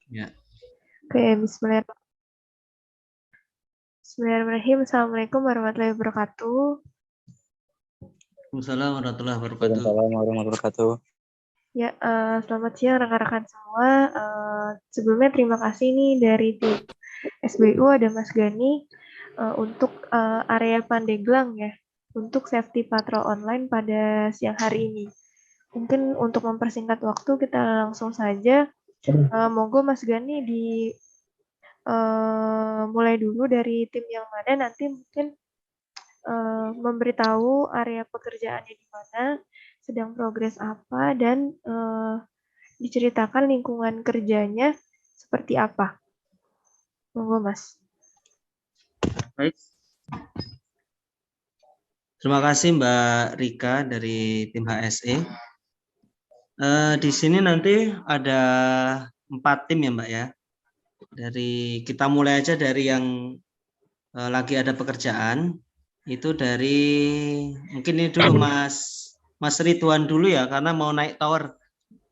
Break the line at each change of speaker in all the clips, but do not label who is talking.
Ya.
Oke, Bismillahirrahmanirrahim. Assalamualaikum warahmatullahi wabarakatuh.
Waalaikumsalam warahmatullahi wabarakatuh.
Waalaikumsalam warahmatullahi wabarakatuh.
Ya, selamat siang rekan-rekan semua. Sebelumnya terima kasih nih dari tim SBU ada Mas Gani untuk area Pandeglang ya, untuk safety patrol online pada siang hari ini. Mungkin untuk mempersingkat waktu kita langsung saja. Monggo Mas Gani mulai dulu dari tim yang mana, nanti mungkin memberitahu area pekerjaannya di mana, sedang progres apa, dan diceritakan lingkungan kerjanya seperti apa. Monggo Mas.
Baik. Terima kasih Mbak Rika dari tim HSE. Di sini nanti ada 4 tim ya Mbak ya. Kita mulai aja dari yang lagi ada pekerjaan. Itu dari mungkin ini dulu Mas Ridwan dulu ya, karena mau naik tower.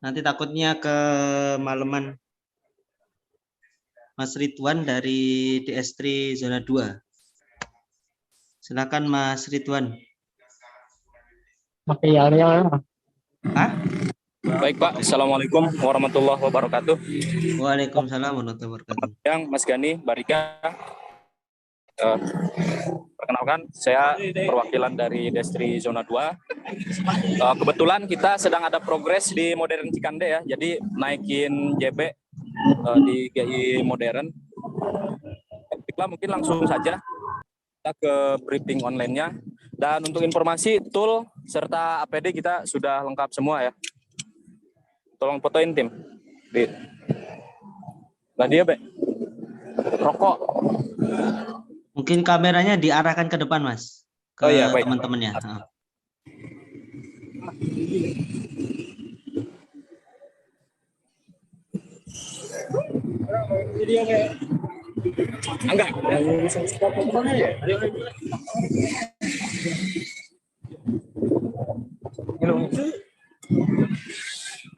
Nanti takutnya kemalaman. Mas Ridwan dari DS3 zona 2. Silakan Mas Ridwan.
Oke, ya.
Hah?
Baik Pak, Assalamualaikum warahmatullahi wabarakatuh.
Waalaikumsalam warahmatullahi wabarakatuh.
Yang Mas Gani, Barika. Perkenalkan, saya perwakilan dari Destri Zona 2. Kebetulan kita sedang ada progres di Modern Cikande ya, jadi naikin JB di GI Modern. Mungkin langsung saja kita ke briefing online-nya. Dan untuk informasi, tool serta APD kita sudah lengkap semua ya. Tolong fotoin tim. Nadia, Be. Rokok.
Mungkin kameranya diarahkan ke depan, Mas. Ke teman-temannya.
Enggak.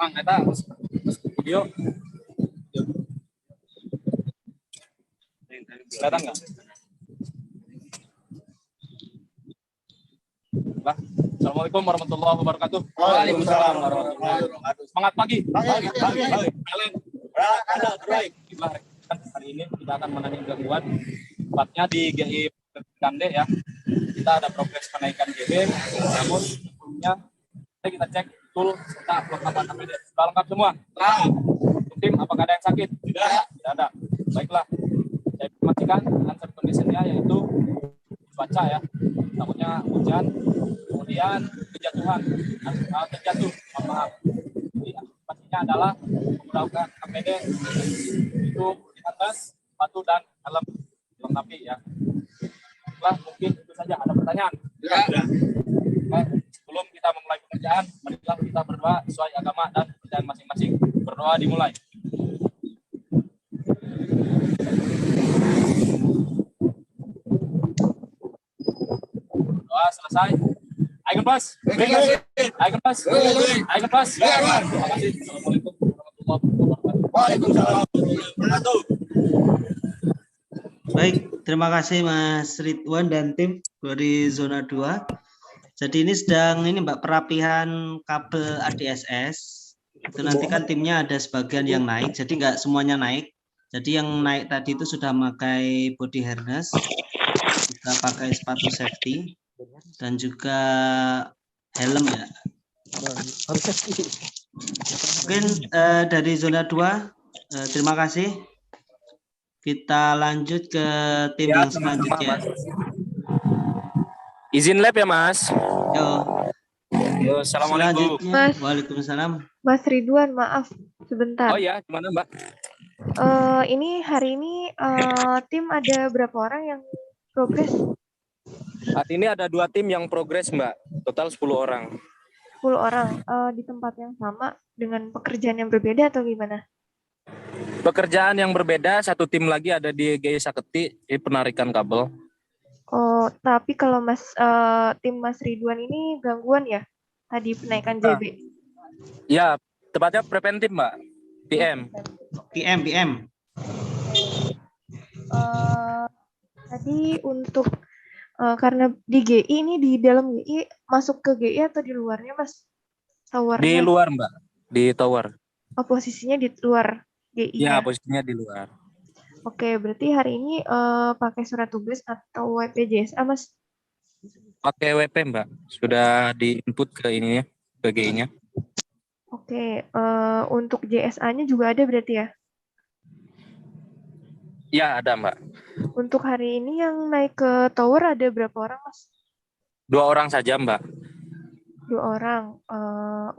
Bang, eta video. Kelihatan nggak? Bah, Assalamualaikum warahmatullahi wabarakatuh.
Waalaikumsalam warahmatullahi wabarakatuh.
Semangat pagi.
Pagi.
Kalian terbaik. Hari ini kita akan menangani gangguan, tepatnya di GI Kande ya. Kita ada progres kenaikan GB, namun sebelumnya kita cek tool serta perlengkapan APD. Sudah lengkap semua? Tim, apakah ada yang sakit? Tidak ada. Baiklah. Saya informasikan answer condition-nya yaitu cuaca ya. Takutnya hujan, kemudian kejatuhan, terjatuh. Maaf. Jadi pastinya adalah menggunakan APD itu di atas sepatu dan helm dilengkapi ya. Baiklah, mungkin itu saja. Ada pertanyaan? Ya. Sebelum kita memulai pekerjaan, marilah kita berdoa sesuai agama dan kepercayaan masing-masing. Berdoa dimulai. Doa selesai. Icon plus. Icon plus. Icon plus. Terima kasih. Assalamualaikum warahmatullahi wabarakatuh.
Waalaikumsalam warahmatullahi wabarakatuh.
Baik, terima kasih Mas Ridwan dan tim dari zona 2. Jadi ini sedang Mbak perapihan kabel ADSS. Itu nanti kan timnya ada sebagian yang naik, jadi nggak semuanya naik. Jadi yang naik tadi itu sudah memakai body harness, sudah pakai sepatu safety, dan juga helm ya. Mungkin dari zona 2, terima kasih. Kita lanjut ke tim yang selanjutnya.
Izin lab ya Mas.
Yo,
Assalamualaikum.
Mas.
Waalaikumsalam.
Mas Ridwan, maaf sebentar.
Oh ya, gimana Mbak?
Ini hari ini tim ada berapa orang yang progres?
Saat ini ada 2 tim yang progres Mbak. Total 10 orang.
10 orang di tempat yang sama dengan pekerjaan yang berbeda atau gimana?
Pekerjaan yang berbeda, 1 tim lagi ada di GI Saketi di penarikan kabel.
Oh, tapi kalau tim Mas Ridwan ini gangguan ya? Tadi penaikan JB.
Ya, tepatnya preventif Mbak. PM.
PM.
Tadi untuk karena di GI ini di dalam GI masuk ke GI atau di luarnya Mas?
Di
Towernya.
luar, Mbak. Di tower.
Oh, posisinya di luar GI-nya.
Ya, posisinya di luar.
Oke, berarti hari ini pakai surat tugas atau WPJSA Mas?
Pakai WP, Mbak. Sudah di-input ke ininya, ke GI-nya.
Oke, untuk JSA-nya juga ada berarti ya?
Ya, ada, Mbak.
Untuk hari ini yang naik ke tower ada berapa orang Mas?
2 orang saja, Mbak.
2 orang.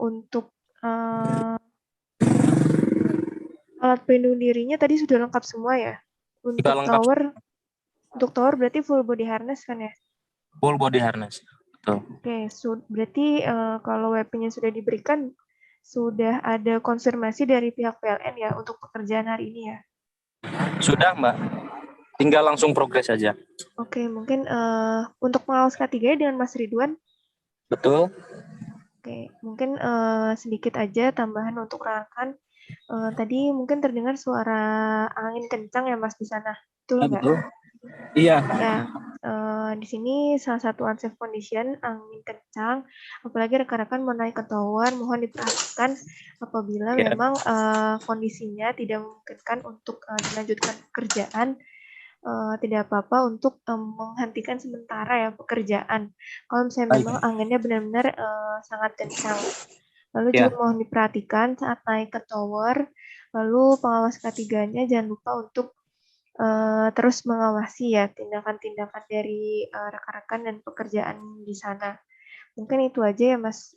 Untuk alat pelindung dirinya tadi sudah lengkap semua ya?
Sudah lengkap.
Untuk tower berarti full body harness kan ya?
Full body harness. Betul.
Oke, berarti kalau WP-nya sudah diberikan, sudah ada konfirmasi dari pihak PLN ya untuk pekerjaan hari ini ya?
Sudah, Mbak. Tinggal langsung progres saja.
Oke, mungkin untuk pengawas K3 dengan Mas Ridwan.
Betul.
Oke, mungkin sedikit aja tambahan untuk rekan. Tadi mungkin terdengar suara angin kencang ya Mas di sana, betul nggak?
Betul. Iya.
Ya, di sini salah satu unsafe condition angin kencang, apalagi rekan-rekan mau naik ke tower, mohon diperhatikan apabila memang kondisinya tidak memungkinkan untuk dilanjutkan pekerjaan, tidak apa-apa untuk menghentikan sementara ya pekerjaan. Kalau misalnya memang anginnya benar-benar sangat kencang. Lalu juga mohon diperhatikan saat naik ke tower, lalu pengawas K3-nya jangan lupa untuk terus mengawasi ya tindakan-tindakan dari rekan-rekan dan pekerjaan di sana. Mungkin itu aja ya Mas.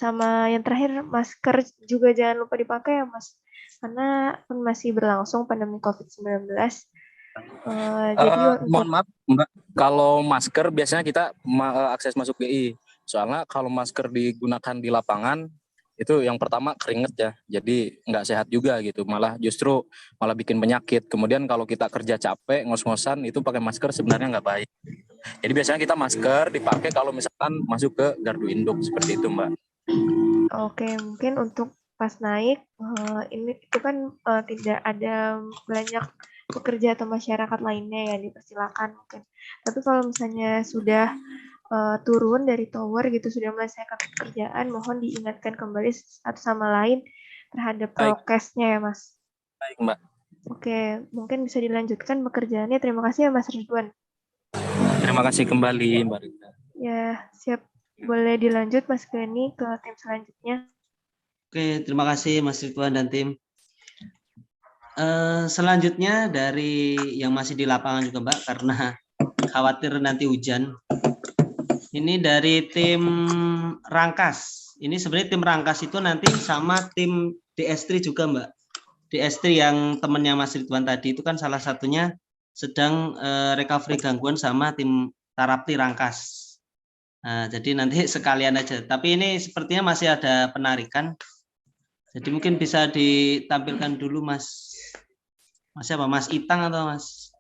Sama yang terakhir, masker juga jangan lupa dipakai ya Mas. Karena kan masih berlangsung pandemi COVID-19. Jadi
mohon maaf Mbak, kalau masker biasanya kita akses masuk GI. Soalnya kalau masker digunakan di lapangan itu yang pertama keringet ya, jadi nggak sehat juga gitu, malah bikin penyakit. Kemudian kalau kita kerja capek ngos-ngosan itu pakai masker sebenarnya nggak baik. Jadi biasanya kita masker dipakai kalau misalkan masuk ke gardu induk seperti itu Mbak.
Oke, mungkin untuk pas naik ini itu kan tidak ada banyak pekerja atau masyarakat lainnya yang dipersilakan mungkin. Tapi kalau misalnya sudah turun dari tower gitu, sudah menyelesaikan pekerjaan, mohon diingatkan kembali satu sama lain terhadap prokesnya ya Mas.
Baik Mbak.
Oke, mungkin bisa dilanjutkan pekerjaannya. Terima kasih ya Mas Ridwan.
Terima kasih kembali Mbak Rita.
Ya, siap. Boleh dilanjut Mas Gani ke tim selanjutnya.
Oke, terima kasih Mas Ridwan dan tim. Selanjutnya dari yang masih di lapangan juga Mbak, karena khawatir nanti hujan. Ini dari tim Rangkas. Ini sebenarnya tim Rangkas itu nanti sama tim DS3 juga Mbak. DS3 yang temannya Mas Ridwan tadi itu kan salah satunya sedang recovery gangguan sama tim Tarapti Rangkas. Nah, jadi nanti sekalian aja. Tapi ini sepertinya masih ada penarikan. Jadi mungkin bisa ditampilkan dulu Mas siapa? Mas Itang atau Mas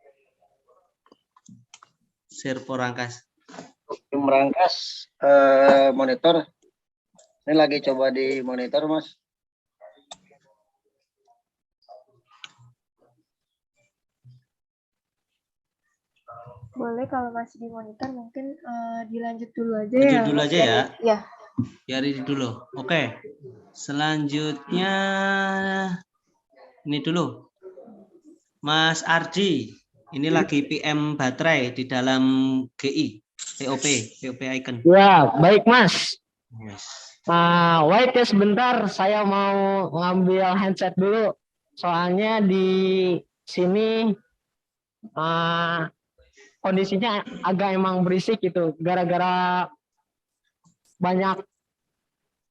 Serpo Rangkas?
Tim Rangkas monitor. Ini lagi coba di monitor Mas.
Boleh kalau masih di monitor mungkin dilanjut dulu aja
ya.
Lanjut
dulu aja ya.
Ya.
Biarin dulu. Oke. Selanjutnya ini dulu. Mas Arji. Ini lagi PM baterai di dalam GI. POP icon.
Ya, baik Mas.
Yes.
Wait ya sebentar, saya mau ngambil handset dulu. Soalnya di sini kondisinya agak emang berisik gitu, gara-gara banyak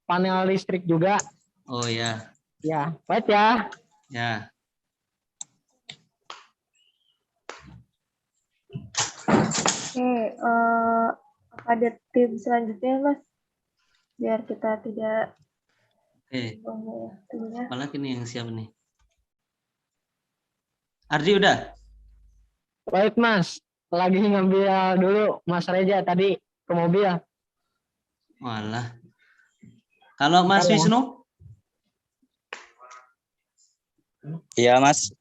panel listrik juga.
Oh ya.
Ya, wait ya.
Ya.
Oke, ada tim selanjutnya Mas, biar kita tidak.
Oke. Apalagi nih yang siap nih? Ardi udah?
Baik Mas, lagi ngambil dulu Mas Reja tadi ke mobil.
Walah. Kalau Mas Wisnu?
Iya Mas,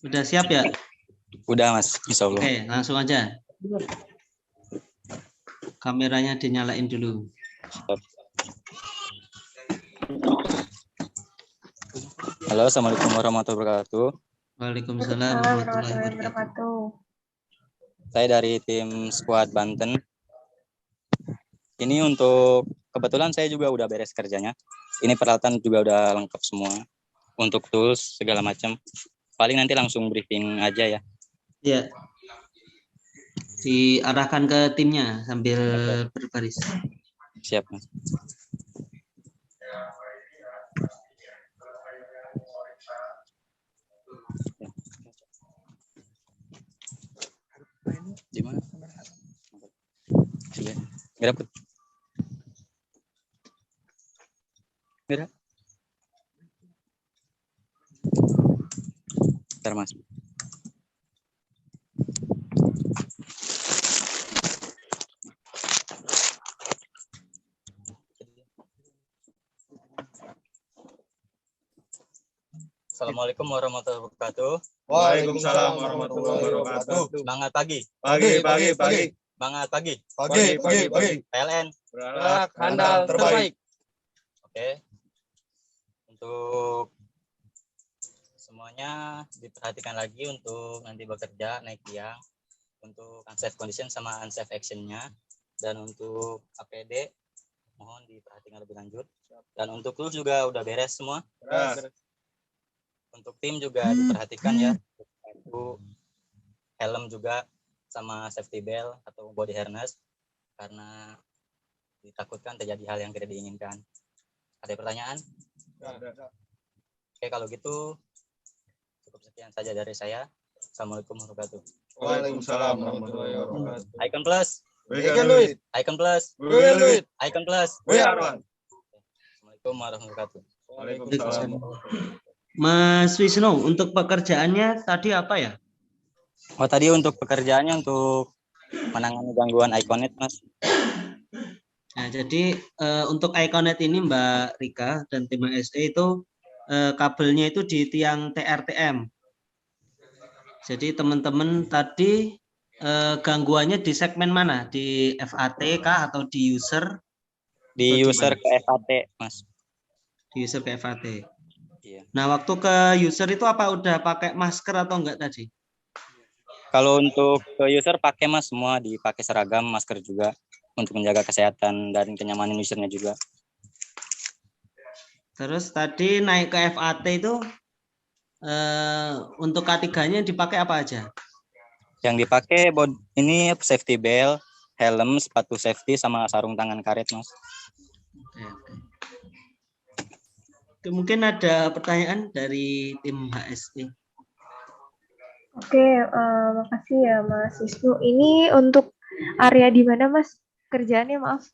Udah siap ya?
udah Mas, insya Allah.
Oke, langsung aja. Kameranya dinyalain dulu.
Halo, Assalamualaikum warahmatullahi wabarakatuh.
Waalaikumsalam
Waalaikumsalam
warahmatullahi
warahmatullahi
wabarakatuh.
wabarakatuh.
Saya dari tim Squad Banten. Ini untuk kebetulan saya juga udah beres kerjanya. Ini peralatan juga udah lengkap semua. Untuk tools segala macam. Paling nanti langsung briefing aja ya.
Ya. Diarahkan ke timnya sambil berbaris.
Siap Mas. Di mana? Iya. Nggak dapet. Nggak. Bentar Mas. Assalamualaikum warahmatullahi wabarakatuh.
Waalaikumsalam warahmatullahi wabarakatuh.
Semangat pagi.
Pagi.
Semangat pagi.
Pagi.
PLN.
Berak handal terbaik.
Oke. Untuk semuanya diperhatikan lagi untuk nanti bekerja naik tiang. Untuk unsafe condition sama unsafe actionnya. Dan untuk APD mohon diperhatikan lebih lanjut. Dan untuk tools juga udah beres semua. Untuk tim juga diperhatikan ya. Itu helm juga sama safety belt atau body harness karena ditakutkan terjadi hal yang tidak diinginkan. Ada pertanyaan? Oke, kalau gitu cukup sekian saja dari saya. Assalamualaikum warahmatullahi wabarakatuh.
Waalaikumsalam warahmatullahi wabarakatuh.
Icon plus,
We can do it.
icon plus,
We will do it.
icon plus.
We are one.
Assalamualaikum warahmatullahi wabarakatuh.
Waalaikumsalam.
Mas Wisnu, untuk pekerjaannya tadi apa ya?
Oh, tadi untuk pekerjaannya untuk menangani gangguan Iconet, Mas.
Nah, jadi untuk Iconet ini Mbak Rika dan tim HSE itu kabelnya itu di tiang TRTM. Jadi teman-teman tadi gangguannya di segmen mana? Di FAT kah atau di user?
Di
Atau
user
gimana?
ke FAT, Mas.
Di user ke FAT.
Iya.
Nah, waktu ke user itu apa udah pakai masker atau enggak tadi?
Kalau untuk ke user pakai Mas, semua dipakai seragam, masker juga untuk menjaga kesehatan dan kenyamanan usernya juga.
Terus tadi naik ke FAT itu untuk K3-nya dipakai apa aja?
Yang dipakai ini safety belt, helm, sepatu safety sama sarung tangan karet, Mas.
Oke. Mungkin ada pertanyaan dari tim HSE.
Oke, makasih ya Mas Wisnu. Ini untuk area di mana Mas kerjaannya, maaf?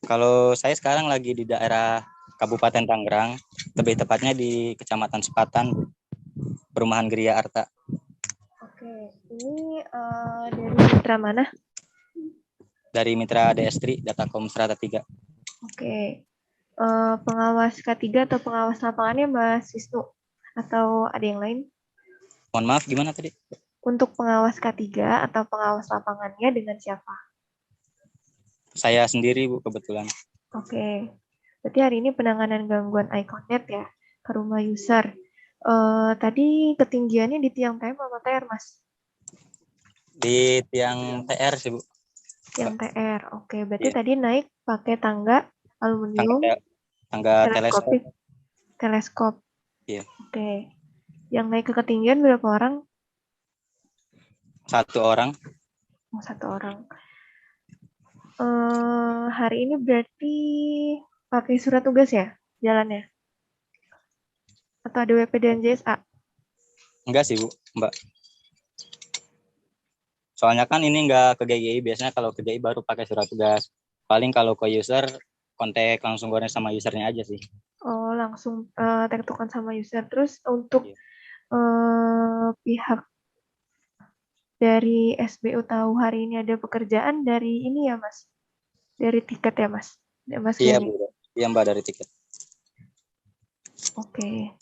Kalau saya sekarang lagi di daerah Kabupaten Tangerang, lebih tepatnya di Kecamatan Sepatan, Perumahan Geria Arta.
Oke, ini dari mitra mana?
Dari Mitra DS3, Datacom Strata 3.
Oke, pengawas K3 atau pengawas lapangannya Mas Wisnu? Atau ada yang lain?
Mohon maaf, gimana tadi?
Untuk pengawas K3 atau pengawas lapangannya dengan siapa?
Saya sendiri, Bu, kebetulan.
Oke, berarti hari ini penanganan gangguan Iconet ya ke rumah user. Tadi ketinggiannya di tiang TM atau TR, Mas?
Di tiang TR sih, Bu.
Tiang TR, oke. Berarti
Iya.
tadi naik pakai tangga aluminium,
Tangga teleskop.
teleskop.
Iya.
Oke. Yang naik ke ketinggian berapa orang?
1 orang.
Oh, 1 orang. Hari ini berarti pakai surat tugas ya jalannya? Atau ada WP dan JSA?
Enggak sih, Bu, Mbak. Soalnya kan ini enggak ke GGI, biasanya kalau ke GGI baru pakai surat tugas. Paling kalau ke user, kontak langsung goreng sama usernya aja sih.
Oh, langsung tektokan sama user. Terus untuk
Iya.
Pihak dari SBU tahu hari ini ada pekerjaan dari ini ya, Mas? Dari tiket ya, Mas? Ya, Mas
Iya,
Gani?
Bu. Iya, Mbak, dari tiket.
Oke.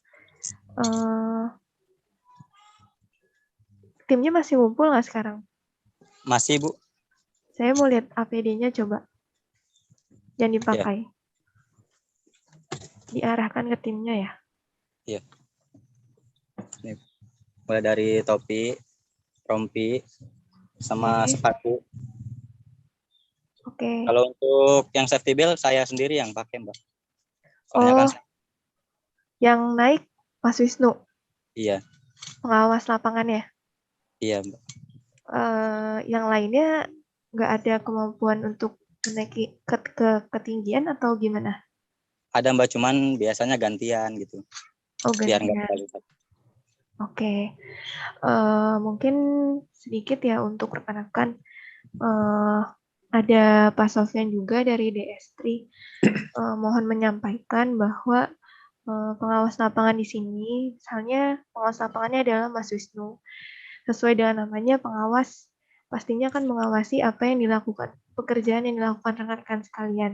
timnya masih ngumpul nggak sekarang?
Masih, Bu.
Saya mau lihat APD-nya coba. Jangan dipakai. Diarahkan ke timnya ya.
Iya. Nih, mulai dari topi, rompi, sama
Oke.
sepatu.
Oke.
Kalau untuk yang safety belt saya sendiri yang pakai, Mbak. Soalnya kan
Yang naik Mas Wisnu,
iya,
pengawas lapangannya.
iya, Mbak.
Yang lainnya nggak ada kemampuan untuk menaiki ke ketinggian atau gimana?
Ada, Mbak, cuman biasanya gantian gitu.
Oh,
Biar nggak
gantian.
terlalu.
Oke. Mungkin sedikit ya untuk rekan-rekan. Ada Pak Sofyan juga dari DS3. Mohon menyampaikan bahwa pengawas lapangan di sini, misalnya pengawas lapangannya adalah Mas Wisnu. Sesuai dengan namanya pengawas, pastinya akan mengawasi apa yang dilakukan, pekerjaan yang dilakukan rekan-rekan sekalian.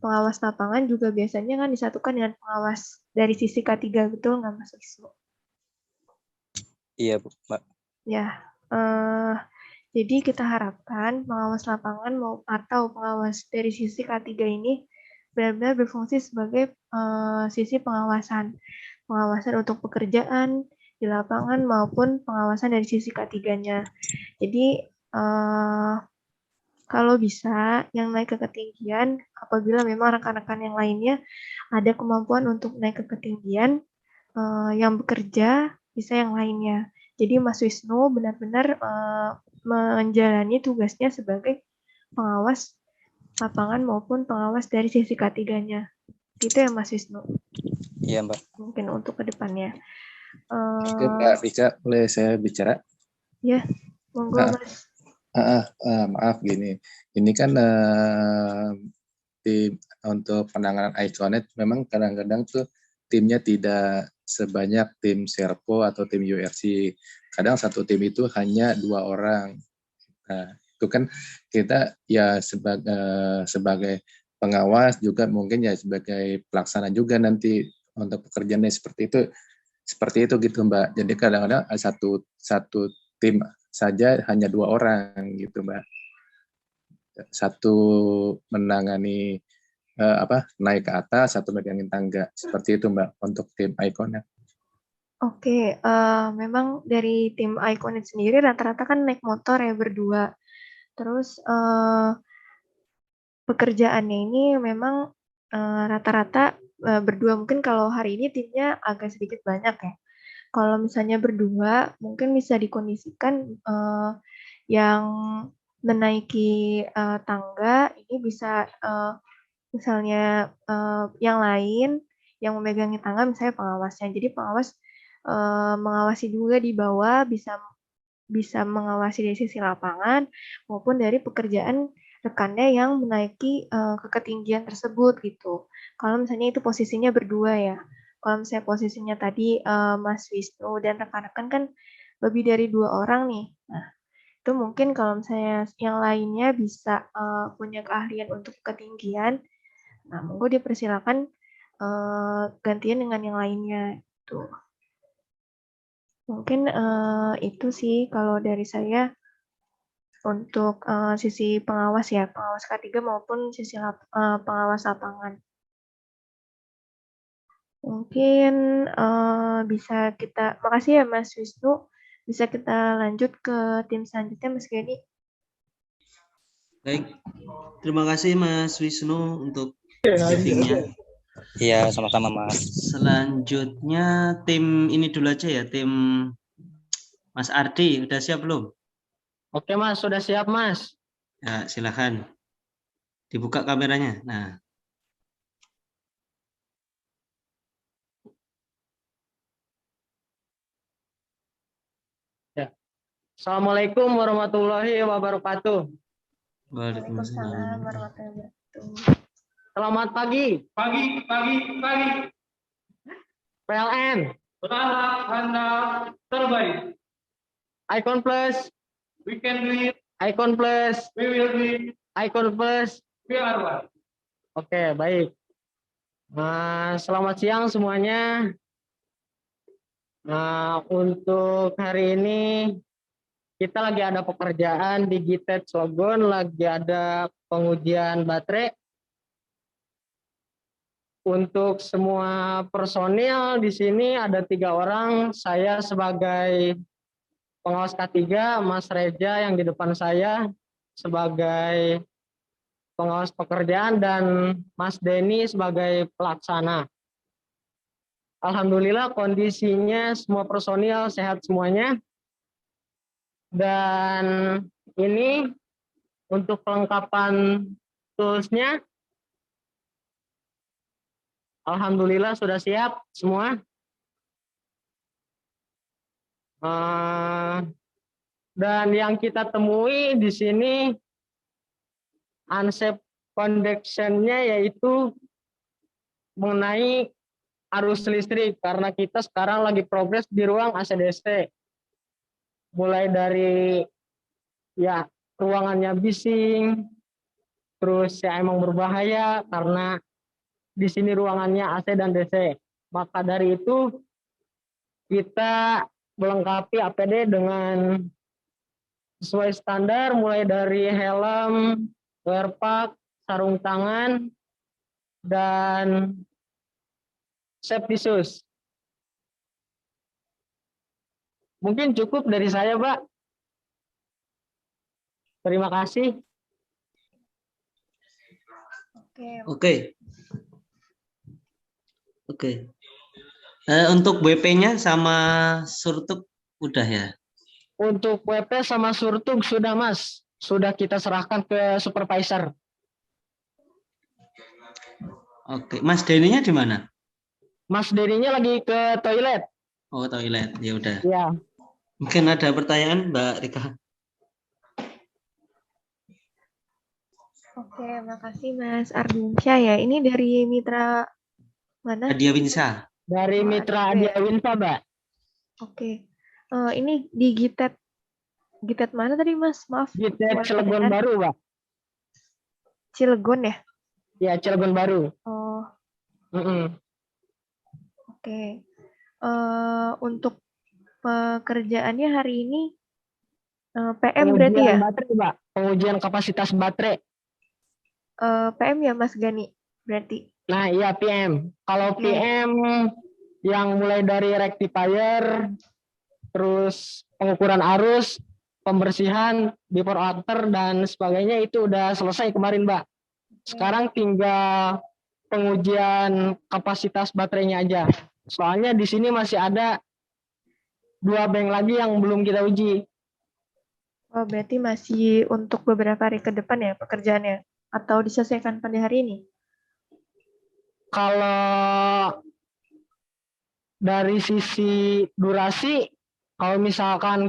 Pengawas lapangan juga biasanya kan disatukan dengan pengawas dari sisi K3, betul nggak Mas Wisnu?
Iya, Bu, Mbak.
Ya, jadi kita harapkan pengawas lapangan atau pengawas dari sisi K3 ini benar-benar berfungsi sebagai sisi pengawasan untuk pekerjaan di lapangan maupun pengawasan dari sisi K3-nya. Jadi kalau bisa yang naik ke ketinggian, apabila memang rekan-rekan yang lainnya ada kemampuan untuk naik ke ketinggian, yang bekerja bisa yang lainnya. Jadi Mas Wisnu benar-benar menjalani tugasnya sebagai pengawas lapangan maupun pengawas dari sisi K3-nya. Gitu ya Mas Wisnu.
Iya, Mbak.
Mungkin untuk kedepannya.
Oke, Mbak Rika, boleh saya bicara?
Ya, monggo Mas.
Maaf gini, ini kan tim untuk penanganan iConnect memang kadang-kadang tuh timnya tidak sebanyak tim Serpo atau tim URC. Kadang satu tim itu hanya 2 orang. Nah, itu kan kita ya sebagai pengawas juga mungkin ya sebagai pelaksana juga nanti untuk pekerjaannya seperti itu gitu Mbak. Jadi kadang-kadang satu tim saja hanya 2 orang gitu Mbak. Satu menangani naik ke atas, satu megangin tangga. Seperti itu Mbak untuk tim Iconet.
Oke, memang dari tim Iconet sendiri rata-rata kan naik motor ya berdua. Terus pekerjaannya ini memang rata-rata berdua. Mungkin kalau hari ini timnya agak sedikit banyak ya. Kalau misalnya berdua, mungkin bisa dikondisikan yang menaiki tangga ini bisa misalnya yang lain yang memegangi tangga misalnya pengawasnya. Jadi pengawas mengawasi juga di bawah, bisa mengawasi dari sisi lapangan maupun dari pekerjaan rekannya yang menaiki ke ketinggian tersebut gitu. Kalau misalnya itu posisinya berdua ya. Kalau misalnya posisinya tadi Mas Wisnu dan rekan-rekan kan lebih dari 2 orang nih. Nah, itu mungkin kalau misalnya yang lainnya bisa punya keahlian untuk ketinggian, nah monggo dipersilakan gantian dengan yang lainnya. Tuh. Mungkin itu sih kalau dari saya untuk sisi pengawas ya, pengawas K3 maupun sisi pengawas lapangan. Mungkin bisa kita, makasih ya Mas Wisnu, bisa kita lanjut ke tim selanjutnya Mas Gani.
Baik, terima kasih Mas Wisnu untuk briefingnya.
Iya, sama-sama, Mas.
Selanjutnya tim ini dulu aja ya, tim Mas Ardi, udah siap belum?
Oke Mas, sudah siap Mas.
Ya, silakan. Dibuka kameranya. Nah,
Assalamualaikum warahmatullahi wabarakatuh.
Waalaikumsalam warahmatullahi wabarakatuh.
Selamat pagi.
Pagi.
PLN,
Berharap Anda terbaik.
Icon Plus,
We can do it.
Icon Plus,
We will do it.
Icon Plus.
We are one.
Oke, baik. Selamat siang semuanya. Untuk hari ini kita lagi ada pekerjaan di Gitet Cilegon, lagi ada pengujian baterai. Untuk semua personil di sini ada 3 orang, saya sebagai pengawas K3, Mas Reja yang di depan saya sebagai pengawas pekerjaan, dan Mas Denny sebagai pelaksana. Alhamdulillah kondisinya semua personil sehat semuanya. Dan ini untuk pelengkapan toolsnya, alhamdulillah sudah siap semua. Dan yang kita temui di sini unsafe conduction-nya yaitu mengenai arus listrik, karena kita sekarang lagi progres di ruang ACDC. Mulai dari ya ruangannya bising, terus ya emang berbahaya karena di sini ruangannya AC dan DC. Maka dari itu kita melengkapi APD dengan sesuai standar, mulai dari helm, wear pack, sarung tangan, dan safety shoes. Mungkin cukup dari saya, Pak. Terima kasih.
Oke.
Oke. Untuk WP-nya sama surtuk udah ya?
Untuk WP sama surtug sudah, Mas. Sudah kita serahkan ke supervisor.
Oke. Mas Denny-nya di mana?
Mas Denny-nya lagi ke toilet.
Oh, toilet. Ya udah.
Ya.
Mungkin ada pertanyaan, Mbak Rika?
Oke, makasih Mas Ardiansyah ya. Ini dari mitra mana?
Hadiah Winsa.
Dari mitra
ada ya?
Hadiah Winsa, Mbak.
Oke. Ini di Gitet. Gitet mana tadi, Mas? Maaf.
Gitet
buat
Cilegon
pertanyaan.
Baru, Pak.
Cilegon ya?
Ya, Cilegon Baru.
Oh,
Mm-mm.
oke. Untuk pekerjaannya hari ini PM berarti ya?
Pengujian baterai, Pak. Pengujian kapasitas baterai.
PM ya Mas Gani berarti.
Nah, iya PM. Kalau
Oke.
PM yang mulai dari rectifier, terus pengukuran arus, pembersihan, before after, dan sebagainya itu udah selesai kemarin, Mbak. Sekarang tinggal pengujian kapasitas baterainya aja. Soalnya di sini masih ada 2 bank lagi yang belum kita uji.
Oh, berarti masih untuk beberapa hari ke depan ya pekerjaannya? Atau diselesaikan pada hari ini?
Kalau dari sisi durasi, kalau misalkan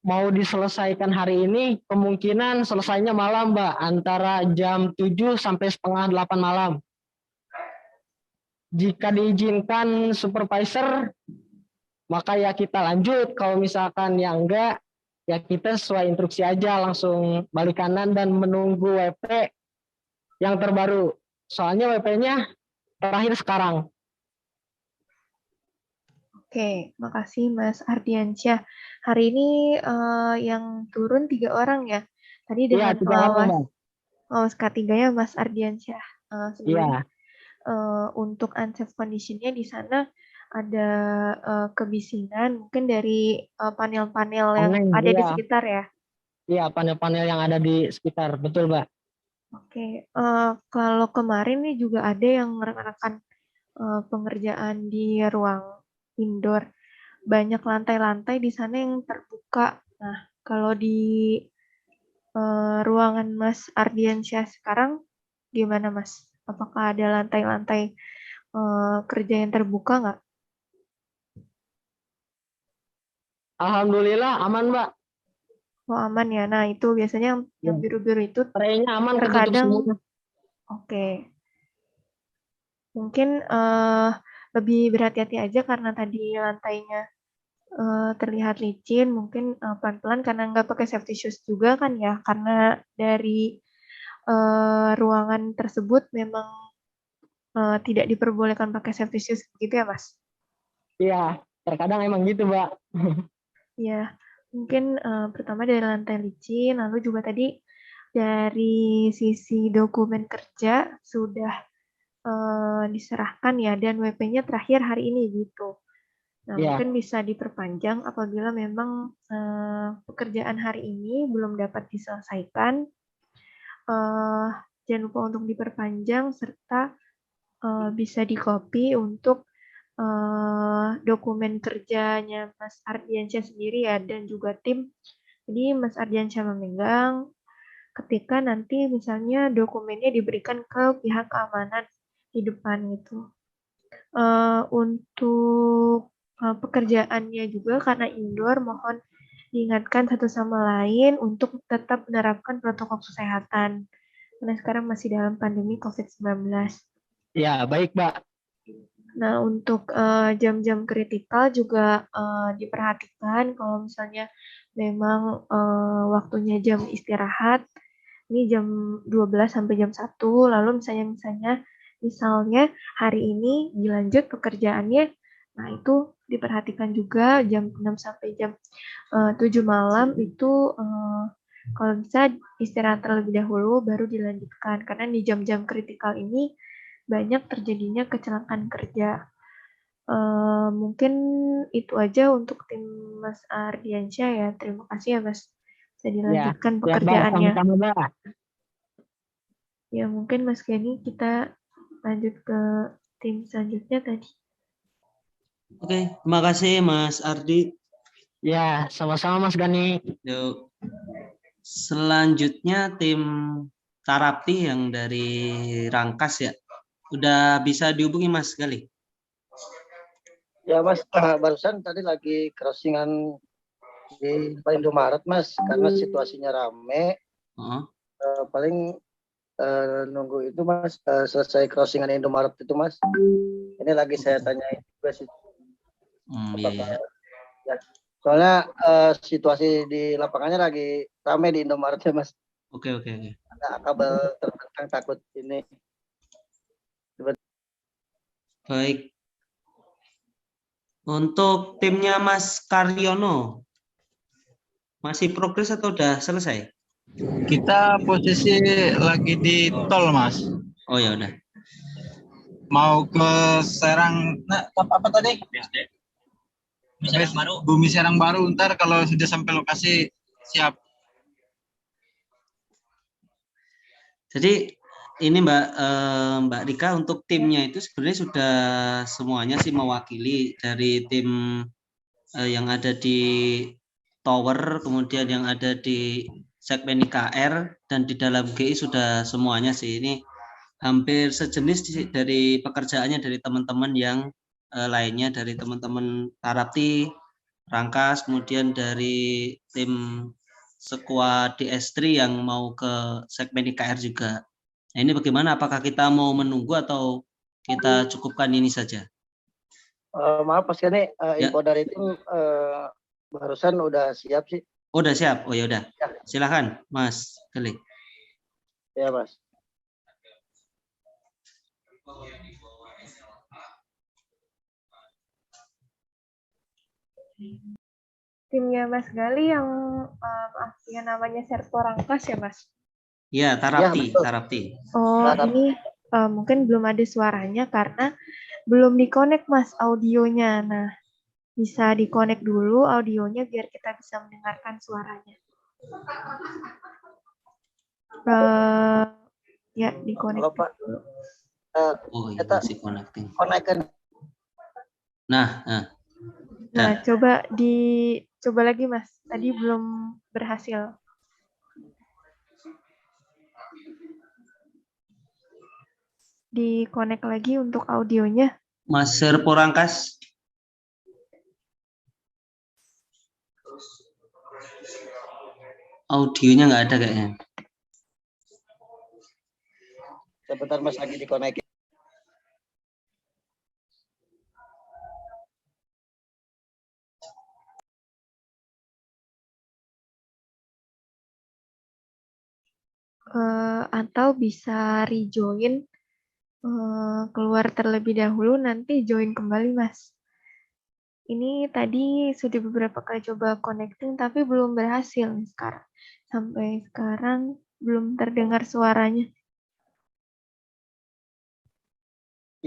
mau diselesaikan hari ini, kemungkinan selesainya malam, Mbak, antara jam 7 sampai setengah 8 malam. Jika diizinkan supervisor, maka ya kita lanjut. Kalau misalkan ya enggak, ya kita sesuai instruksi aja, langsung balik kanan dan menunggu WP yang terbaru. Soalnya WP-nya terakhir sekarang.
Oke, makasih Mas Ardiansyah. Hari ini yang turun 3 orang ya. Tadi
Iya,
dengan
3 orang, Mbak.
pengawas K3-nya Mas Ardiansyah. Sebelumnya
Iya.
untuk unsafe condition-nya di sana ada kebisingan mungkin dari panel-panel yang
Panel,
ada di
iya.
sekitar ya.
Iya, panel-panel yang ada di sekitar, betul, Mbak.
Oke, kalau kemarin nih juga ada yang rekan-rekan pengerjaan di ruang indoor, banyak lantai-lantai di sana yang terbuka. Nah, kalau di ruangan Mas Ardiansyah sekarang gimana, Mas? Apakah ada lantai-lantai kerja yang terbuka nggak?
Alhamdulillah aman, Mbak.
Oh, aman ya. Nah, itu biasanya yang
Ya.
biru-biru itu
Traynya aman, ketutup
terkadang
semua.
oke. Mungkin lebih berhati-hati aja karena tadi lantainya terlihat licin, mungkin pelan-pelan karena nggak pakai safety shoes juga kan ya, karena dari ruangan tersebut memang tidak diperbolehkan pakai safety shoes gitu ya, Mas?
Iya, terkadang emang gitu, Mbak.
Ya, Mungkin pertama dari lantai licin, lalu juga tadi dari sisi dokumen kerja sudah diserahkan ya, dan WP-nya terakhir hari ini gitu. Nah,
Iya.
mungkin bisa diperpanjang apabila memang pekerjaan hari ini belum dapat diselesaikan. Jangan lupa untuk diperpanjang serta bisa di-copy untuk dokumen kerjanya Mas Ardiansyah sendiri ya, dan juga tim. Jadi Mas Ardiansyah memegang ketika nanti misalnya dokumennya diberikan ke pihak keamanan di depan gitu. Untuk pekerjaannya juga karena indoor, mohon diingatkan satu sama lain untuk tetap menerapkan protokol kesehatan. Karena sekarang masih dalam pandemi COVID-19.
Ya, baik, Mbak.
Nah, untuk jam-jam kritikal juga diperhatikan kalau misalnya memang waktunya jam istirahat, ini jam 12 sampai jam 1, lalu misalnya hari ini dilanjut pekerjaannya, nah itu diperhatikan juga jam 6 sampai jam 7 malam itu kalau bisa istirahat terlebih dahulu baru dilanjutkan, karena di jam-jam kritikal ini banyak terjadinya kecelakaan kerja. Mungkin itu aja untuk tim Mas Ardiansyah ya. Terima kasih ya Mas. Bisa dilanjutkan
Ya, Mbak,
pekerjaannya.
sama-sama, Mbak.
Ya mungkin Mas Gani kita lanjut ke tim selanjutnya tadi.
Oke, terima kasih Mas Ardi.
Ya, sama-sama Mas Gani.
Yuk. Selanjutnya tim Tarapti yang dari Rangkas ya. Udah bisa dihubungi Mas Gali?
Ya Mas, barusan tadi lagi crossingan di Indomaret Mas, karena situasinya rame. Paling nunggu itu Mas, selesai crossingan Indomaret itu Mas. Ini lagi saya tanyain juga sih.
Iya.
Ya. Soalnya situasi di lapangannya lagi rame di Indomaret ya Mas.
Oke.
Ada kabel terbentang, takut ini.
Baik. Untuk timnya Mas Karyono, masih progres atau udah selesai?
Kita posisi lagi di tol, Mas.
Oh ya udah.
Mau ke Serang, nah, apa tadi? Bumi Serang Baru. Ntar kalau sudah sampai lokasi siap.
Jadi ini Mbak Rika, untuk timnya itu sebenarnya sudah semuanya sih mewakili dari tim yang ada di tower, kemudian yang ada di segmen IKR, dan di dalam GI sudah semuanya sih. Ini hampir sejenis dari pekerjaannya dari teman-teman yang lainnya, dari teman-teman Tarapti, Rangkas, kemudian dari tim skuad DS3 yang mau ke segmen IKR juga. Nah, ini bagaimana? Apakah kita mau menunggu atau kita cukupkan ini saja?
Maaf Mas Gani, info dari tim barusan udah siap sih.
Udah siap? Oh ya udah. Silakan Mas Gali.
Ya Mas.
Timnya Mas Gali yang namanya Serpo Rangkas ya Mas?
Ya, Tarapti.
Ya,
Tarapti.
Oh, ini mungkin belum ada suaranya karena belum dikonek Mas audionya. Nah, bisa dikonek dulu audionya biar kita bisa mendengarkan suaranya. Ya, dikonek dulu.
Oh iya, masih connecting.
Konekkan.
Nah,
coba lagi Mas. Tadi belum berhasil. Dikonek lagi untuk audionya.
Mas Serpo Rangkas. Audionya nggak ada kayaknya.
Sebentar Mas, lagi dikonekin.
Atau bisa rejoin, keluar terlebih dahulu, nanti join kembali Mas. Ini tadi sudah beberapa kali coba connecting tapi belum berhasil nih sekarang. Sampai sekarang belum terdengar suaranya.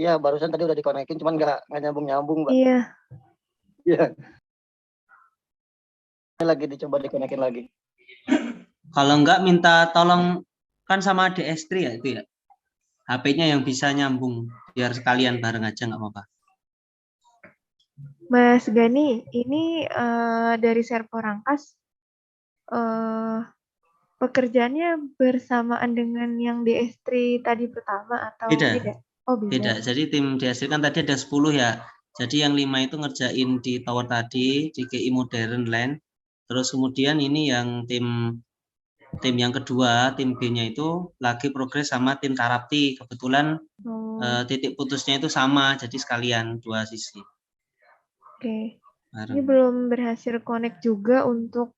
Iya, barusan tadi udah dikonekin, cuman nggak nyambung-nyambung, Mbak.
Iya.
Iya. Ini lagi dicoba dikonekin lagi.
Kalau enggak minta tolong kan sama DS3 ya itu ya. HP-nya yang bisa nyambung biar sekalian bareng aja nggak apa-apa.
Mas Gani, ini dari Serpo Rangkas pekerjaannya bersamaan dengan yang DS3 tadi pertama atau beda? Oh,
Beda. Jadi tim DS3 kan tadi ada 10 ya. Jadi yang 5 itu ngerjain di tower tadi, di GI Modern Land. Terus kemudian ini yang tim yang kedua, tim B-nya itu lagi progres sama tim Tarapti. Kebetulan titik putusnya itu sama, jadi sekalian dua sisi.
Oke. Ini belum berhasil connect juga untuk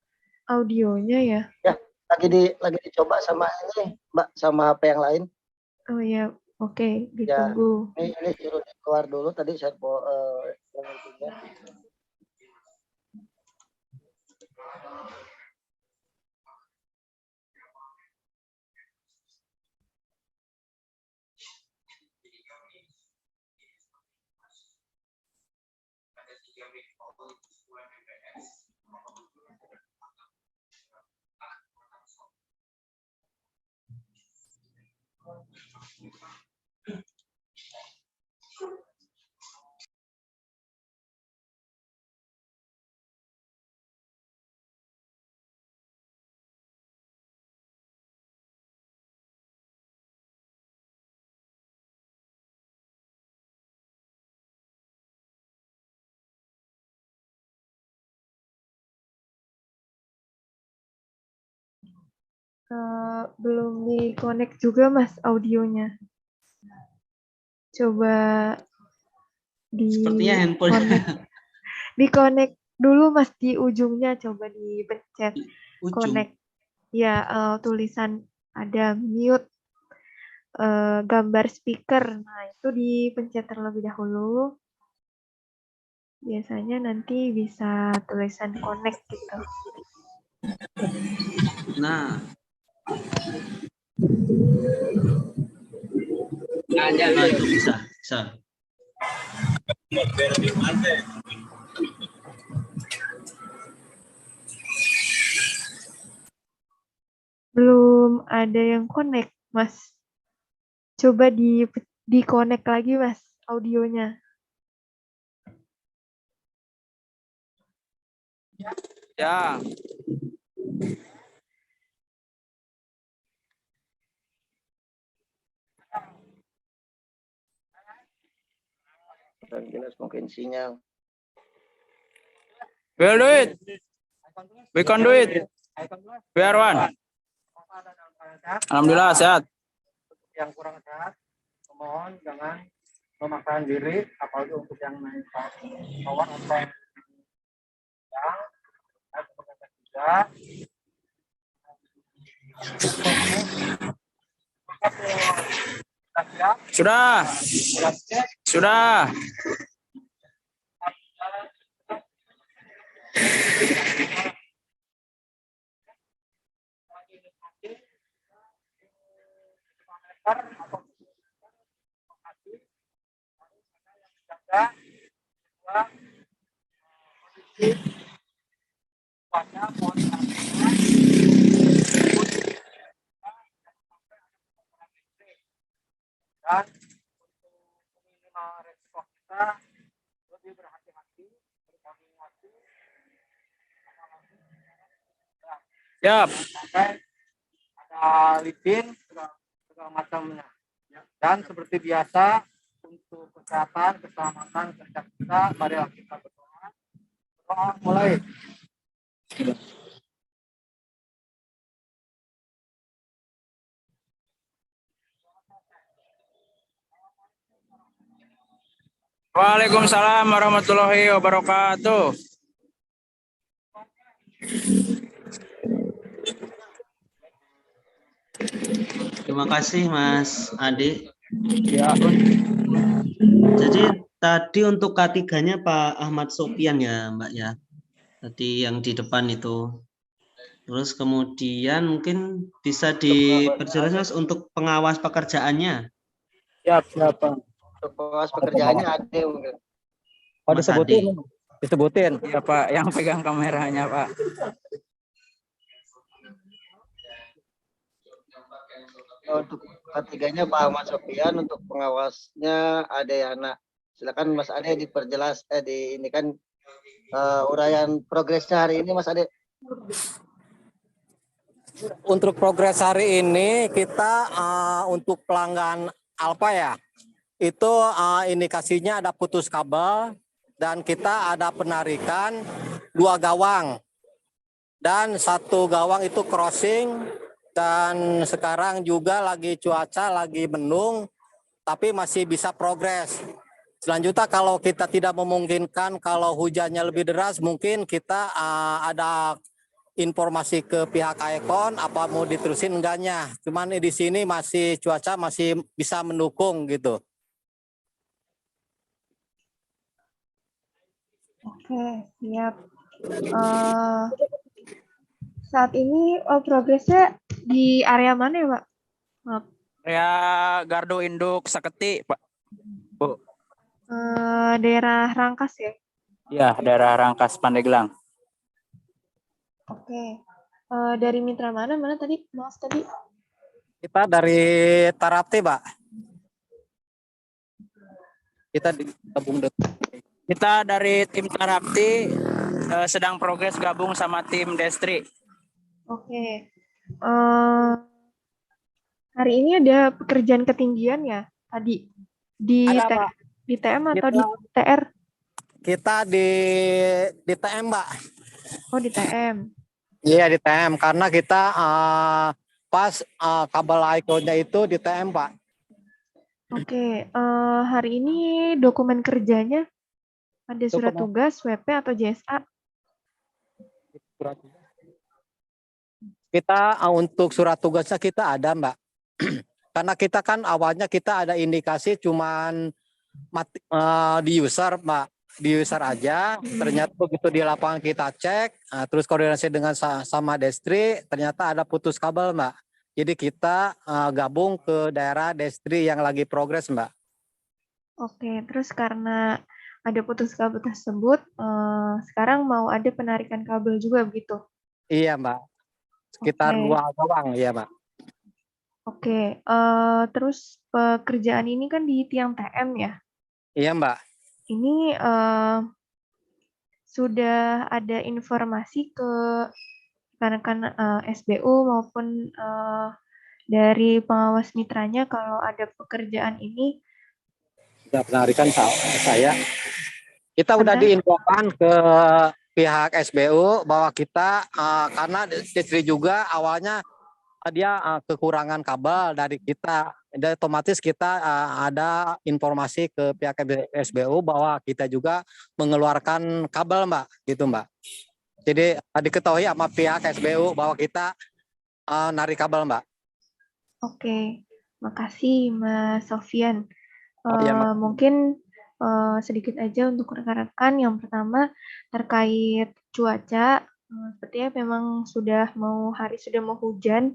audionya ya?
Ya, lagi dicoba sama ini, Mbak, sama HP yang lain.
Oh ya, oke, ditunggu.
Ya, ini suruh keluar dulu tadi Serpo
belum di-connect juga Mas audionya. Coba
sepertinya handphone
di-connect dulu Mas di ujungnya, coba dipencet connect. Ya, tulisan ada mute gambar speaker. Nah, itu dipencet terlebih dahulu. Biasanya nanti bisa tulisan connect gitu.
Nah, itu bisa.
Belum ada yang connect, Mas. Coba di-connect lagi, Mas, audionya.
Ya.
jelas mungkin sinyal.
We'll do it. We can do it. We are one. Alhamdulillah sehat.
Yang kurang sehat, mohon jangan memaksakan diri, apalagi untuk yang naik tower atau yang
Sudah.
dan untuk minimal resiko kita lebih berhati-hati, berkoordinasi,
Siap.
sampai ada lipin segala macamnya. Dan seperti biasa untuk kesehatan, keselamatan kerja kita, marilah kita berdoa. Doa mulai.
Waalaikumsalam warahmatullahi wabarakatuh.
Terima kasih Mas Ade.
Ya.
Jadi Tadi untuk K3-nya Pak Ahmad Sofian ya, Mbak ya. Tadi yang di depan itu. Terus kemudian mungkin bisa diperjelas Mas untuk pengawas pekerjaannya.
Siap, siapa?
Untuk pengawas pekerjaannya ada mungkin.
Oh,
Mas
disebutin.
Adi.
Disebutin. Ya, Pak, yang pegang kameranya, Pak.
Untuk ketiganya Pak Ahmad Sofian, untuk pengawasnya ada Yana. Silakan Mas Ade diperjelas ini kan uraian progresnya hari ini Mas Ade.
Untuk progres hari ini kita untuk pelanggan Alfa ya, itu indikasinya ada putus kabel dan kita ada penarikan 2 gawang dan 1 gawang itu crossing, dan sekarang juga lagi cuaca lagi mendung tapi masih bisa progres. Selanjutnya kalau kita tidak memungkinkan, kalau hujannya lebih deras, mungkin kita ada informasi ke pihak Aecon apa mau diterusin enggaknya. Cuman di sini masih cuaca masih bisa mendukung gitu.
Oke, siap. Saat ini progresnya di area mana ya, Pak? Maaf.
Ya, Gardu Induk Seketi, Pak. Bu.
Daerah Rangkas ya?
Ya, daerah Rangkas Pandeglang.
Oke. Dari mitra mana tadi? Maaf tadi.
Kita dari Tarapti, Pak. Kita gabung. Kita dari tim Tarapti sedang progres gabung sama tim Destri.
Oke. Hari ini ada pekerjaan ketinggian ya tadi di
Ada, Pak.
di TM atau di TR?
Kita di TM, Mbak.
Oh, di TM.
Iya, di TM karena kita pas kabel Aeco-nya itu di TM, Pak.
Oke, hari ini dokumen kerjanya ada surat tugas, WP atau JSA?
Kita untuk surat tugasnya kita ada, Mbak. Karena kita kan awalnya kita ada indikasi cuman di user, Mbak. Di user aja, ternyata begitu di lapangan kita cek, terus koordinasi dengan sama Destri, ternyata ada putus kabel, Mbak. Jadi kita gabung ke daerah Destri yang lagi progres, Mbak.
Oke, terus karena ada putus kabel tersebut, sekarang mau ada penarikan kabel juga begitu?
Iya, Mbak. Sekitar 2 gawang, iya, Mbak.
Oke, terus pekerjaan ini kan di tiang TM ya?
Iya, Mbak.
Ini sudah ada informasi ke rekan-rekan SBU maupun dari pengawas mitranya kalau ada pekerjaan ini?
Sudah penarikan saya. Kita udah diinfokan ke pihak SBU bahwa kita karena Destri juga awalnya dia kekurangan kabel dari kita, dan otomatis kita ada informasi ke pihak SBU bahwa kita juga mengeluarkan kabel, Mbak, gitu, Mbak. Jadi diketahui sama pihak SBU bahwa kita narik kabel, Mbak.
Oke, makasih Mas Sofian.
Iya,
mungkin sedikit aja untuk rekan-rekan. Yang pertama terkait cuaca, sepertinya memang sudah mau hujan.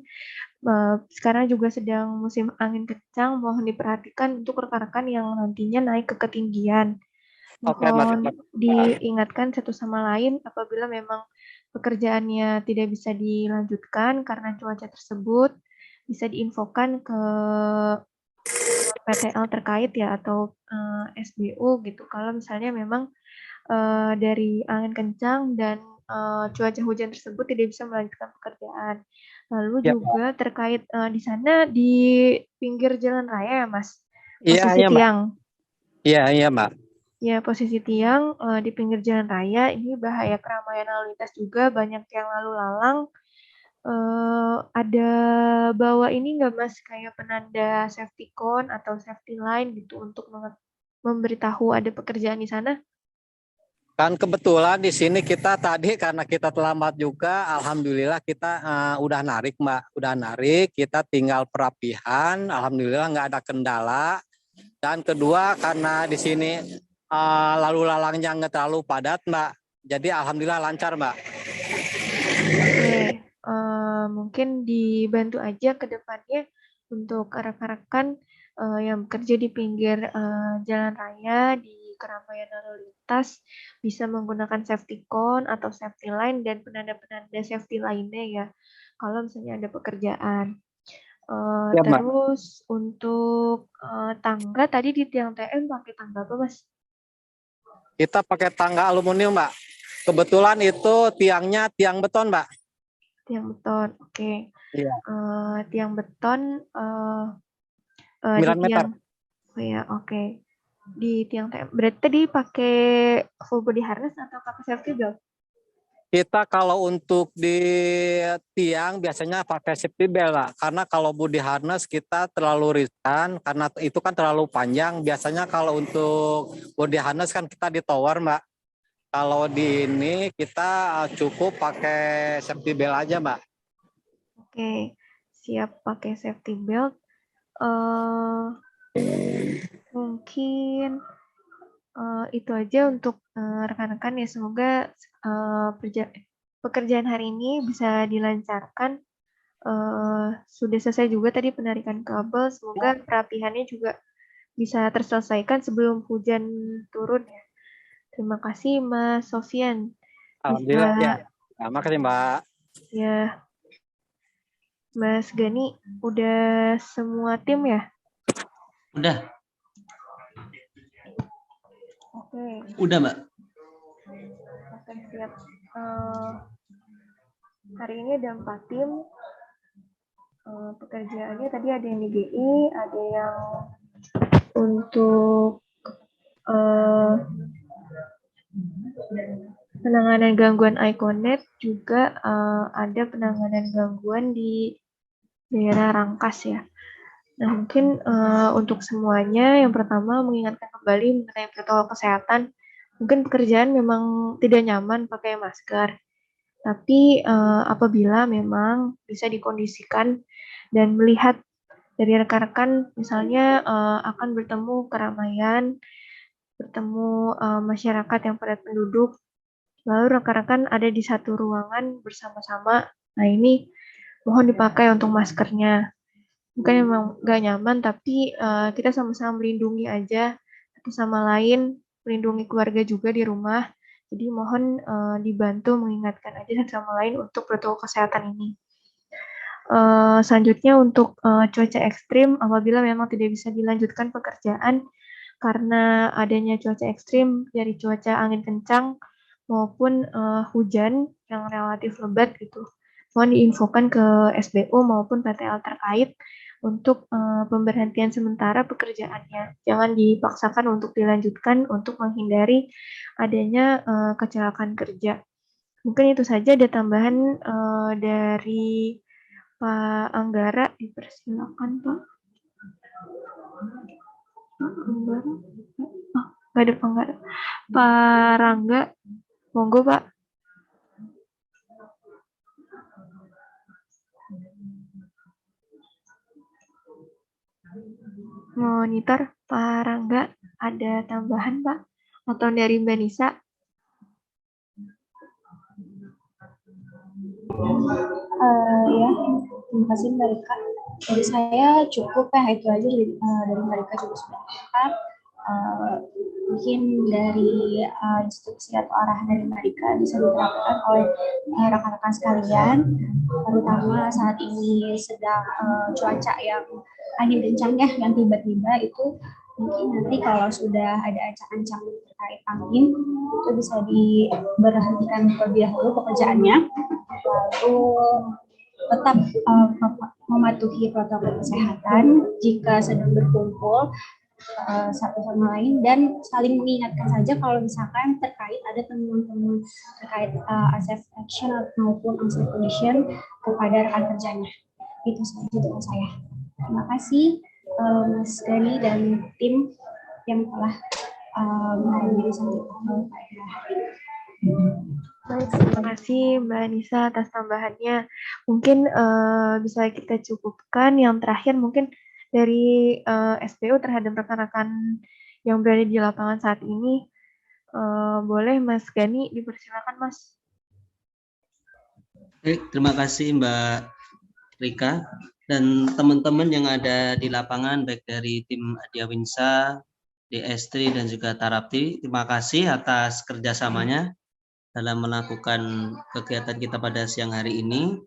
Sekarang juga sedang musim angin kencang, mohon diperhatikan untuk rekan-rekan yang nantinya naik ke ketinggian. Mohon diingatkan satu sama lain apabila memang pekerjaannya tidak bisa dilanjutkan karena cuaca tersebut, bisa diinfokan ke PTL terkait ya atau SBU gitu. Kalau misalnya memang dari angin kencang dan cuaca hujan tersebut tidak bisa melanjutkan pekerjaan. Lalu juga terkait di sana di pinggir jalan raya ya, Mas? Posisi tiang.
Iya, Mbak.
Ya, posisi tiang di pinggir jalan raya ini bahaya keramaian lalu lintas juga, banyak yang lalu lalang. Ada bawa ini nggak Mas kayak penanda safety cone atau safety line gitu untuk memberitahu ada pekerjaan di sana?
Kan kebetulan di sini kita tadi karena kita terlambat juga, alhamdulillah kita udah narik, Mbak, udah narik, kita tinggal perapihan, alhamdulillah nggak ada kendala. Dan kedua karena di sini lalu lalangnya nggak terlalu padat, Mbak. Jadi alhamdulillah lancar, Mbak.
Oke, mungkin dibantu aja ke depannya untuk rekan-rekan yang bekerja di pinggir jalan raya, di keramaian lalu lintas, bisa menggunakan safety cone atau safety line dan penanda-penanda safety lainnya ya, kalau misalnya ada pekerjaan.
Ya, Mbak.
Terus untuk tangga tadi di tiang TM pakai tangga apa, Mas?
Kita pakai tangga aluminium, Mbak. Kebetulan itu tiangnya tiang beton, Mbak.
Tiang beton, oke.
Iya.
Tiang beton
9
di
meter.
tiang, oh ya, oke. Di tiang TM, berarti tadi pakai full body harness atau pakai safety belt?
Kita kalau untuk di tiang biasanya pakai safety belt, Mbak. Karena kalau body harness kita terlalu riskan, karena itu kan terlalu panjang. Biasanya kalau untuk body harness kan kita di tower, Mbak. Kalau di ini kita cukup pakai safety belt aja, Mbak.
Oke, siap pakai safety belt. Mungkin itu aja untuk rekan-rekan ya. Semoga pekerjaan hari ini bisa dilancarkan. Sudah selesai juga tadi penarikan kabel. Semoga perapihannya juga bisa terselesaikan sebelum hujan turun ya. Terima kasih Mas Sofian.
Alhamdulillah ya. Terima kasih, Mbak.
Ya, Mas Gani, udah semua tim ya?
Udah.
Oke.
Udah, Mbak.
Oke, siap. Hari ini ada 4 tim. Pekerjaannya tadi ada yang di GI, ada yang untuk penanganan gangguan iConnect, juga ada penanganan gangguan di daerah Rangkas ya. Nah, mungkin untuk semuanya, yang pertama mengingatkan kembali mengenai protokol kesehatan. Mungkin pekerjaan memang tidak nyaman pakai masker, tapi apabila memang bisa dikondisikan dan melihat dari rekan-rekan, misalnya akan bertemu keramaian, bertemu masyarakat yang padat penduduk, lalu rekan-rekan ada di satu ruangan bersama-sama. Nah, ini mohon dipakai untuk maskernya. Mungkin memang nggak nyaman, tapi kita sama-sama melindungi aja satu sama lain, melindungi keluarga juga di rumah. Jadi mohon dibantu mengingatkan aja satu sama lain untuk protokol kesehatan ini. Selanjutnya untuk cuaca ekstrim, apabila memang tidak bisa dilanjutkan pekerjaan karena adanya cuaca ekstrim dari cuaca angin kencang maupun hujan yang relatif lebat gitu, mohon diinfokan ke SBU maupun PTL terkait untuk pemberhentian sementara pekerjaannya. Jangan dipaksakan untuk dilanjutkan untuk menghindari adanya kecelakaan kerja. Mungkin itu saja. Ada tambahan dari Pak Anggara, dipersilakan Pak. Anggara? Oh, nggak ada Pak Anggara. Pak Rangga, monggo Pak. Monitor, Pak Rangga, ada tambahan Pak? Atau dari Mbak Nisa?
Ya, terima kasih Mbak Rika. Dari saya cukup ya, itu aja dari Mbak Rika juga sudah lengkap. Mungkin dari instruksi atau arahan dari Mbak Rika bisa diterapkan oleh rekan-rekan sekalian, terutama saat ini sedang cuaca yang angin kencang ya, yang tiba-tiba itu mungkin nanti kalau sudah ada ancang-ancang terkait angin itu bisa diberhentikan terlebih dahulu pekerjaannya, lalu tetap mematuhi protokol kesehatan jika sedang berkumpul satu sama lain, dan saling mengingatkan saja kalau misalkan terkait ada temuan-temuan terkait unsafe action maupun unsafe condition kepada rekan kerjanya. Itu saja dari saya. Terima kasih Mas Gani dan tim yang telah menghadiri sampai pada hari ini.
Baik, terima kasih Mbak Nisa atas tambahannya. Mungkin bisa kita cukupkan. Yang terakhir mungkin dari SPU terhadap rekan-rekan yang berada di lapangan saat ini. Boleh Mas Gani dipersilakan Mas.
Baik, terima kasih Mbak Rika dan teman-teman yang ada di lapangan baik dari tim Adiawinsa, DS3 dan juga Tarapti. Terima kasih atas kerjasamanya dalam melakukan kegiatan kita pada siang hari ini.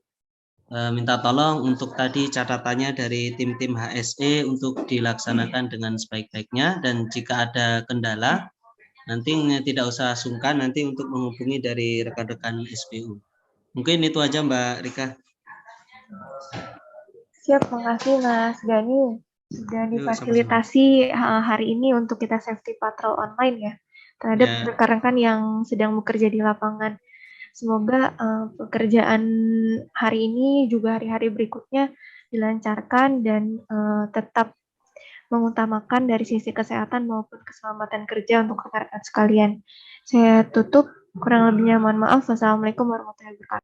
Minta tolong untuk tadi catatannya dari tim-tim HSE untuk dilaksanakan dengan sebaik-baiknya, dan jika ada kendala nanti tidak usah sungkan nanti untuk menghubungi dari rekan-rekan SBU. Mungkin itu aja Mbak Rika.
Siap, makasih Mas Gani sudah difasilitasi hari ini untuk kita safety patrol online ya terhadap rekan-rekan yang sedang bekerja di lapangan. Semoga pekerjaan hari ini juga hari-hari berikutnya dilancarkan dan tetap mengutamakan dari sisi kesehatan maupun keselamatan kerja untuk rekan-rekan sekalian. Saya tutup, kurang lebihnya mohon maaf. Wassalamualaikum warahmatullahi wabarakatuh.